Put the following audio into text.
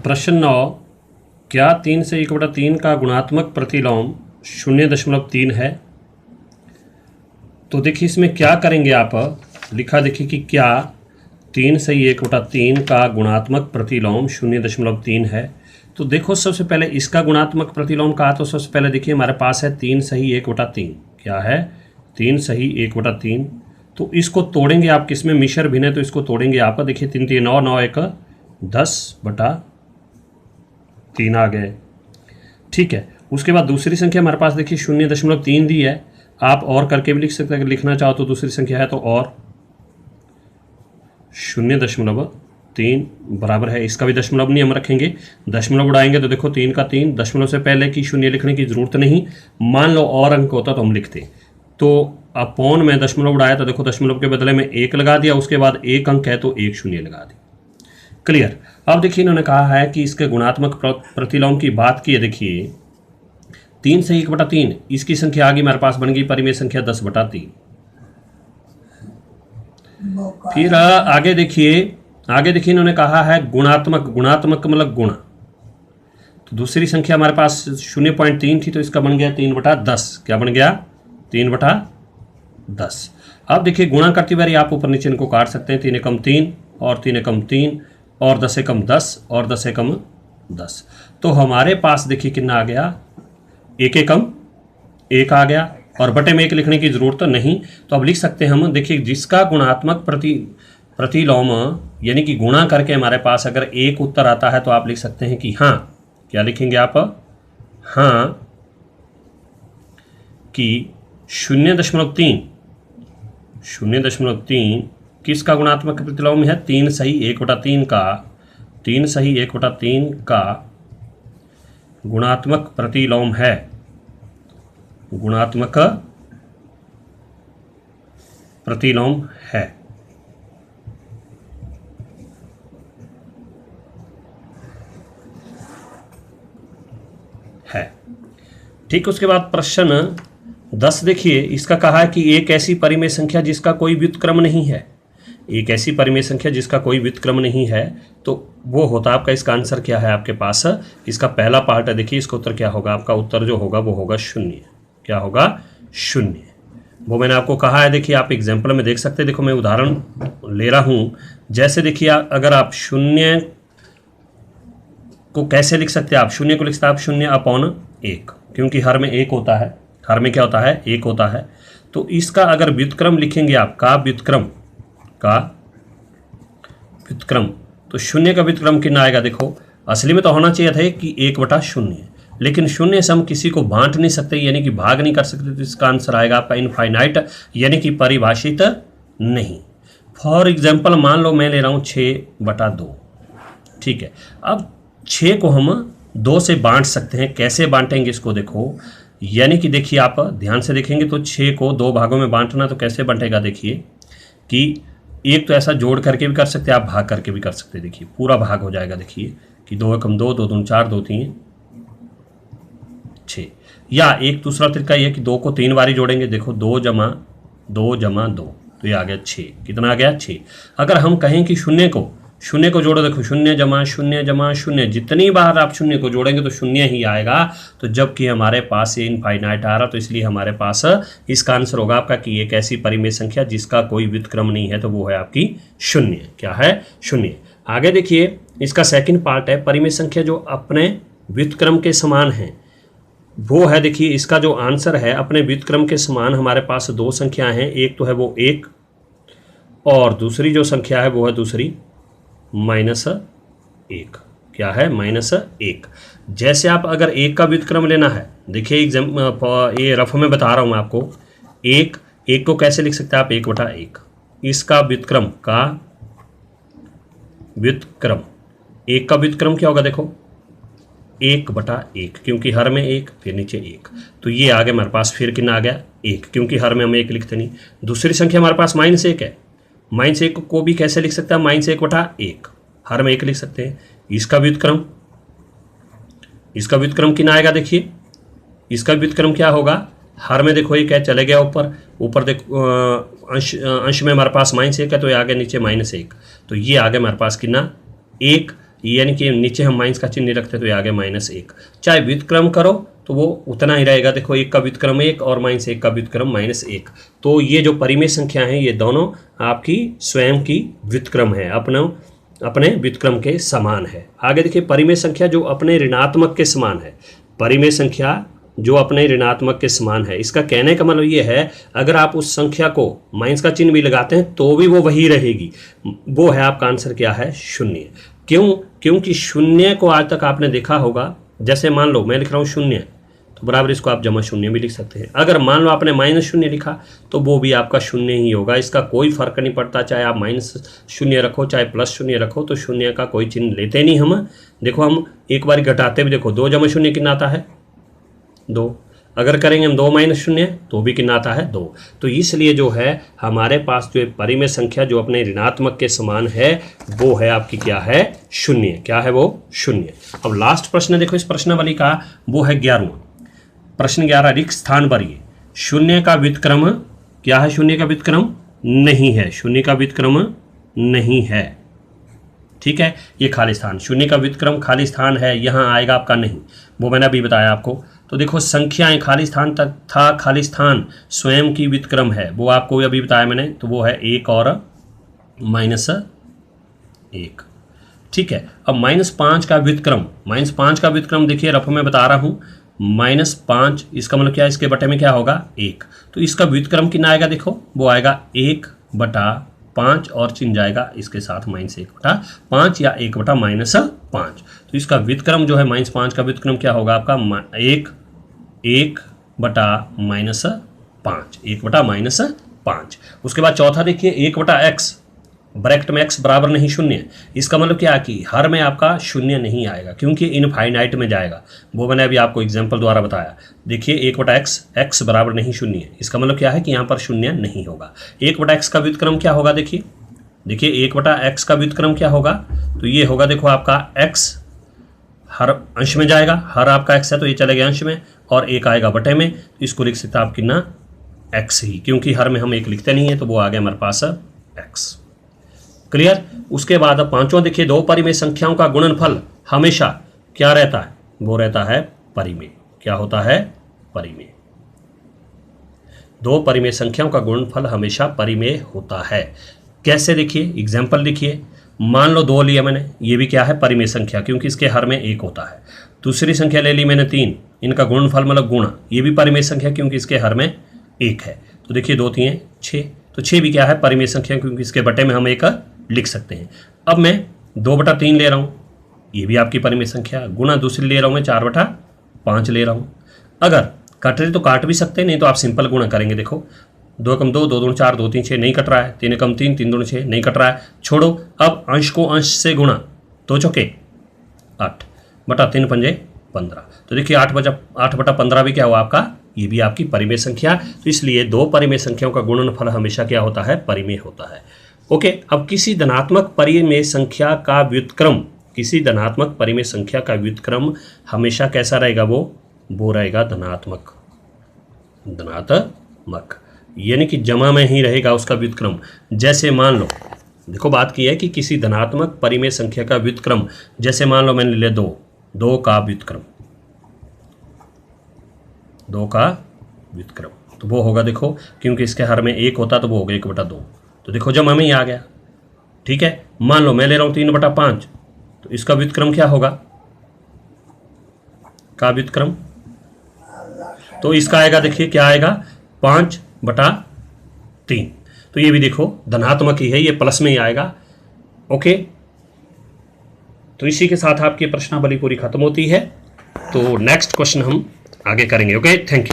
प्रश्न 9, क्या 3 से 1/3 का गुणात्मक प्रतिलोम 0.3 है? तो देखिए इसमें क्या करेंगे आप, लिखा देखिए कि क्या 3 से 1/3 का गुणात्मक प्रतिलोम 0.3 है। तो देखो सबसे पहले इसका गुणात्मक प्रतिलोम कहा, तो सबसे पहले देखिए हमारे पास है 3 सही 1/3। क्या है? 3 सही 1/3। तो इसको तोड़ेंगे आप, किसमें मिश्र भिन्न है तो इसको तोड़ेंगे आप। देखिए 3 3 9 9 1 10/3 आ गए। ठीक है, उसके बाद दूसरी संख्या हमारे पास देखिए 0.3 दी है। आप और करके भी लिख सकते हैं, अगर लिखना चाहो तो दूसरी संख्या है तो और 0.3 बराबर है, इसका भी दशमलव नहीं हम रखेंगे, दशमलव उड़ाएंगे तो देखो 3 का 3, दशमलव से पहले की शून्य लिखने की जरूरत नहीं। मान लो और अंक होता तो हम लिखते, तो अपॉन में दशमलव उड़ाया तो देखो दशमलव के बदले में 1 लगा दिया, उसके बाद एक अंक है तो 1 शून्य लगा दी। क्लियर। अब देखिए इन्होंने कहा है कि इसके गुणात्मक प्रतिलोम की बात की है। देखिए 3 से 1/3, इसकी संख्या आगे हमारे पास बन गई परिमेय संख्या 10/3। फिर आगे देखिए इन्होंने कहा है गुणात्मक मतलब गुणा। तो दूसरी संख्या हमारे पास 0.3 थी तो इसका बन गया 3/10। क्या बन गया? 3/10। अब देखिए गुणा करती बारी आप ऊपर नीचे इनको काट सकते हैं। 3 एकम 3 और 3 एकम 3 और 10 एकम 10 और 10 एकम 10। तो हमारे पास देखिए कितना आ गया? 1 एकम 1 आ गया, और बटे में 1 लिखने की जरूरत नहीं। तो अब लिख सकते हैं हम, देखिए जिसका गुणात्मक प्रतिलोम यानी कि गुणा करके हमारे पास अगर 1 उत्तर आता है तो आप लिख सकते हैं कि हाँ, क्या लिखेंगे आप? हाँ कि 0.3 किसका गुणात्मक प्रतिलोम है? 3 सही 1/3 का, 3 सही 1/3 का गुणात्मक प्रतिलोम है। गुणात्मक प्रतिलोम है। ठीक, उसके बाद प्रश्न 10 देखिए, इसका कहा है कि एक ऐसी परिमेय संख्या जिसका कोई व्युत्क्रम नहीं है। एक ऐसी परिमेय संख्या जिसका कोई व्युत्क्रम नहीं है, तो वो होता है आपका, इसका आंसर क्या है आपके पास? इसका पहला पार्ट है, देखिए इसका उत्तर क्या होगा? आपका उत्तर जो होगा वो होगा 0। क्या होगा? 0। वो मैंने आपको कहा है, देखिए आप एग्जाम्पल में देख सकते हैं। देखो मैं उदाहरण ले रहा हूँ, जैसे देखिए अगर आप 0 को कैसे लिख सकते हैं? आप 0 को लिख सकते हैं आप 0/1, क्योंकि हर में 1 होता है। हर में क्या होता है? 1 होता है। तो इसका अगर व्युत्क्रम लिखेंगे आप, का व्युत्क्रम तो 0 का व्युत्क्रम कितना आएगा? देखो असली में तो होना चाहिए था कि 1/0, लेकिन 0 से हम किसी को बांट नहीं सकते, यानी कि भाग नहीं कर सकते, तो इसका आंसर आएगा आपका इनफाइनाइट, यानी कि परिभाषित नहीं। फॉर एग्जाम्पल मान लो मैं ले रहा हूँ 6/2। ठीक है, अब 6 को हम 2 से बांट सकते हैं। कैसे बांटेंगे इसको? देखो, यानी कि देखिए आप ध्यान से देखेंगे तो 6 को 2 भागों में बांटना तो कैसे बांटेगा? देखिए कि एक तो ऐसा जोड़ करके भी कर सकते हैं आप, भाग करके भी कर सकते हैं। देखिए पूरा भाग हो जाएगा। देखिए कि 2 एकम 2, 2 दूनी 4, 2 3 6। या एक दूसरा तरीका ये कि 2 को 3 बारी जोड़ेंगे। देखो 2 जमा 2 तो ये आ गया 6। कितना आ गया? 6। अगर हम कहें कि 0 को जोड़ो, देखो 0 जमा 0, जितनी बार आप 0 को जोड़ेंगे तो 0 ही आएगा। तो जबकि हमारे पास ये इनफाइनाइट आ रहा, तो इसलिए हमारे पास इसका आंसर होगा आपका कि एक ऐसी परिमेय संख्या जिसका कोई व्युत्क्रम नहीं है, तो वो है आपकी 0। क्या है? 0। आगे देखिए इसका सेकंड पार्ट है, परिमेय संख्या जो अपने व्युत्क्रम के समान है। वो है, देखिए इसका जो आंसर है अपने व्युत्क्रम के समान, हमारे पास 2 संख्याएं हैं। एक तो है वो 1, और दूसरी जो संख्या है वो है दूसरी -1। क्या है? -1। जैसे आप अगर 1 का व्युत्क्रम लेना है, देखिए ये रफ में बता रहा हूँ मैं आपको। 1 को कैसे लिख सकते हैं आप? 1/1। इसका व्युत्क्रम 1 का व्युत्क्रम क्या होगा? देखो 1/1, क्योंकि हर में 1, फिर नीचे 1, तो ये आगे हमारे पास फिर कितना आ गया? 1, क्योंकि हर में हम 1 लिखते नहीं। दूसरी संख्या हमारे पास -1 है। -1 को भी कैसे लिख सकते हैं? -1/1, हर में 1 लिख सकते हैं। इसका व्युत्क्रम कितना आएगा? देखिए इसका व्युत्क्रम क्या होगा? हर में देखो ये क्या चले गया ऊपर देखो अंश में हमारे पास -1 है, तो ये आगे नीचे -1, तो ये आगे हमारे पास कितना? 1। यानी कि नीचे हम माइनस का चिन्ह नहीं रखते तो ये आ गया -1। चाहे व्युत्क्रम करो तो वो उतना ही रहेगा। देखो 1 का व्युत्क्रम 1 और -1 का व्युत्क्रम -1। तो ये जो परिमेय संख्या है ये दोनों आपकी स्वयं की व्युत्क्रम है, अपने व्युत्क्रम के समान है। आगे देखिए परिमेय संख्या जो अपने ऋणात्मक के समान है। परिमेय संख्या जो अपने ऋणात्मक के समान है, इसका कहने का मतलब ये है अगर आप उस संख्या को माइनस का चिन्ह भी लगाते हैं तो भी वो वही रहेगी। वो है आपका आंसर क्या है? 0। क्यों? क्योंकि 0 को आज तक आपने देखा होगा, जैसे मान लो मैं लिख रहा हूँ 0 तो बराबर इसको आप -0 भी लिख सकते हैं। अगर मान लो आपने -0 लिखा तो वो भी आपका 0 ही होगा। इसका कोई फर्क नहीं पड़ता, चाहे आप -0 रखो चाहे +0 रखो, तो 0 का कोई चिन्ह लेते नहीं हम। देखो हम एक बार घटाते भी, देखो 2 × 0 कितना आता है? 2। अगर करेंगे हम 2 - 0 तो भी कितना आता है? 2। तो इसलिए जो है हमारे पास जो परिमेय संख्या जो अपने ऋणात्मक के समान है वो है आपकी क्या है? 0। क्या है वो? 0। अब लास्ट प्रश्न देखो इस प्रश्नावली का, वो है 11वां प्रश्न। 11 रिक्त स्थान पर ये 0 का व्युत्क्रम क्या है? 0 का व्युत्क्रम नहीं है। 0 का व्युत्क्रम नहीं है, ठीक है। ये खाली स्थान 0 का व्युत्क्रम खाली स्थान है, यहाँ आएगा आपका नहीं, वो मैंने अभी बताया आपको। तो देखो संख्याएं खाली स्थान तक था, खाली स्थान स्वयं की व्युत्क्रम है, वो आपको अभी बताया मैंने। तो वो है 1 और -1, ठीक है। अब -5 का व्युत्क्रम, -5 का व्युत्क्रम देखिए रफ में बता रहा हूँ। -5 इसका मतलब क्या है? इसके बटे में क्या होगा? 1। तो इसका व्युत्क्रम कितना आएगा? देखो वो आएगा 1/5 और चिन्ह जाएगा इसके साथ -1/5 या 1/-5। तो इसका व्युत्क्रम जो है -5 का व्युत्क्रम क्या होगा आपका? 1/-5। उसके बाद चौथा देखिए 1/x, ब्रैकेट में x बराबर नहीं 0। इसका मतलब क्या कि हर में आपका 0 नहीं आएगा क्योंकि इनफाइनाइट में जाएगा। वो मैंने अभी आपको एग्जांपल द्वारा बताया। देखिए 1/x, x बराबर नहीं 0। इसका मतलब क्या है कि यहाँ पर 0 नहीं होगा। 1/x का व्युत्क्रम क्या होगा? देखिए 1/x का व्युत्क्रम क्या होगा? तो ये होगा देखो आपका x हर अंश में जाएगा, हर आपका x है तो ये चलेगा अंश में, और 1 आएगा बटे में। तो इसको लिख सकते आप कितना? x ही, क्योंकि हर में हम 1 लिखते नहीं है, तो वो आ गया हमारे पास x। क्लियर? उसके बाद अब 5वां देखिए, 2 परिमेय संख्याओं का गुणनफल हमेशा क्या रहता है? वो रहता है परिमेय। क्या होता है? परिमेय। 2 परिमेय संख्याओं का गुणनफल हमेशा परिमेय होता है। कैसे? देखिए एग्जाम्पल देखिए, मान लो 2 लिया मैंने, ये भी क्या है? परिमेय संख्या, क्योंकि इसके हर में 1 होता है। दूसरी संख्या ले ली मैंने 3, इनका गुणनफल मतलब गुणा, ये भी परिमेय संख्या क्योंकि इसके हर में 1 है। तो देखिए 2 3 6, तो 6 भी क्या है? परिमेय संख्या, क्योंकि इसके बटे में हम 1 लिख सकते हैं। अब मैं 2/3 ले रहा हूँ, ये भी आपकी परिमेय संख्या, गुणा दूसरी ले रहा हूँ मैं 4/5 ले रहा हूँ। अगर कट रहे तो काट भी सकते हैं, नहीं तो आप सिंपल गुणा करेंगे। देखो 2 × 2 2 2 4 2 3 6 नहीं कट रहा है, 3 × 3 3 2 6 नहीं कट रहा है, छोड़ो। अब अंश को अंश से गुणा, 2 चौके 8/3 पंजे 15। तो देखिए 8/15 भी क्या हुआ आपका? ये भी आपकी परिमेय संख्या। तो इसलिए 2 परिमेय संख्याओं का गुणनफल हमेशा क्या होता है? परिमेय होता है। ओके। अब किसी धनात्मक परिमेय संख्या का व्युत्क्रम, किसी धनात्मक परिमेय संख्या का व्युत्क्रम हमेशा कैसा रहेगा? वो रहेगा धनात्मक, यानी कि जमा में ही रहेगा उसका व्युत्क्रम। जैसे मान लो, देखो बात की है कि किसी धनात्मक परिमेय संख्या का व्युत्क्रम, जैसे मान लो मैंने ले 2 का व्युत्क्रम, 2 का व्युत्क्रम, तो वो होगा देखो, क्योंकि इसके हर में 1 होता तो वो होगा 1/2। तो देखो जमा में ही आ गया, ठीक है। मान लो मैं ले रहा हूँ 3/5, तो इसका व्युत्क्रम क्या होगा? का व्युत्क्रम, तो इसका आएगा, देखिए क्या आएगा? 5/3। तो ये भी देखो धनात्मक ही है, ये प्लस में ही आएगा। ओके। तो इसी के साथ आपकी प्रश्नावली पूरी खत्म होती है। तो नेक्स्ट क्वेश्चन हम आगे करेंगे। Okay, thank you.